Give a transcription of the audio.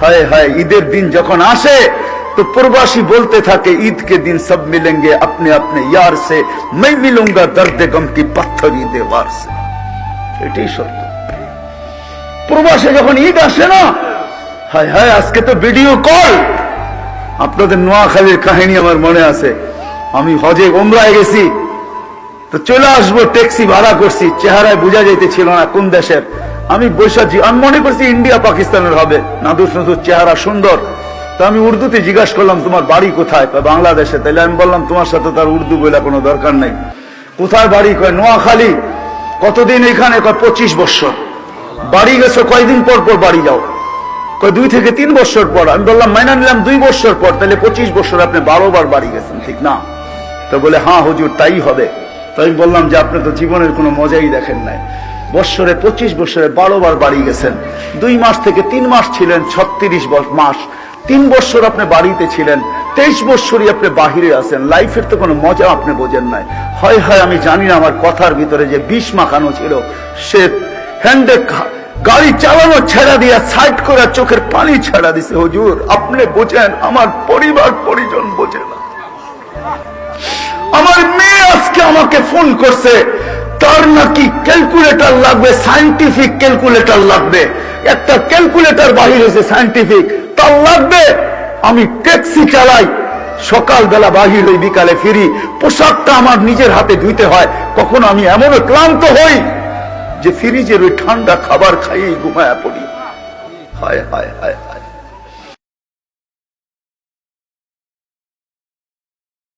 हाय हाय ईদের दिन যখন আসে तो प्रवासी बोलते था कि ईद के दिन सब मिलेंगे अपने अपने यार से, मैं मिलूंगा दर्द गम की पत्थरी दीवार से। এটাই সত্য। প্রবাসে যখন ঈদ আসে না, হায় হায় আজকে তো ভিডিও কল। আপনাদের নোয়াখালীর কাহিনী আমার মনে আছে। আমি হজে ওমরায় গেছি, তো চলে আসবো, ট্যাক্সি ভাড়া করছি, চেহারায় বোঝা যাইতেছিল না কোন দেশের। আমি বৈশাখী, আমি মনে করছি ইন্ডিয়া পাকিস্তানের হবে, নাদুস নাদুস চেহারা, সুন্দর। তো আমি উর্দুতে জিজ্ঞাসা করলাম তোমার বাড়ি কোথায়? বাংলাদেশে। তাহলে আমি বললাম তোমার সাথে তার উর্দু বলে কোনো দরকার নেই। কোথায় বাড়ি? কয় নোয়াখালী। কতদিন এখানে? কয় 25 বছর। বাড়ি গেছো কয়দিন পর পর বাড়ি যাও? কয় 2 থেকে 3 বছর পর। আমি বললাম মাইনা নিলাম 2 বছর পর, তাহলে 25 বছর আপনি 12 বার বাড়ি গেছেন, ঠিক না? তো বলে হ্যাঁ হুজুর তাই হবে। তো আমি বললাম যে আপনি তো জীবনের কোনো মজাই দেখেন নাই। বছরে 25 বছরে 12 বার বাড়ি গেছেন। 2 মাস থেকে 3 মাস ছিলেন, 36 মাস। 3 বছর আপনি বাড়িতে ছিলেন, 23 বছরই আপনি বাহিরে আছেন। লাইফের তো কোনো মজা আপনি বোঝেন নাই। হয় হয় আমি জানি না আমার কথার ভিতরে যে বিষ মাখানো ছিল। সে হ্যান্ডে গাড়ি চালানো ছেড়া দিয়া সাইড করে চোখের পানি ছেড়া দিছে। হুজুর আপনি বোঝেন, আমার পরিবার পরিজন বোঝে না। আমার মেয়ে আজকে আমাকে ফোন করছে, তার নাকি ক্যালকুলেটর লাগবে, সায়েন্টিফিক ক্যালকুলেটর লাগবে। একটা ক্যালকুলেটর বাহির হয়েছে সায়েন্টিফিক, তার লাগবে। আমি ট্যাক্সি চালাই, সকালবেলা বাহির হই, বিকালে ফিরি। পোশাকটা আমার নিজের হাতে ধুইতে হয়। কখনো আমি এমন ক্লান্ত হই যে ফ্রিজের ওই ঠান্ডা খাবার খাইয়েই ঘুমায়া পড়ি। হায় হায় হায়।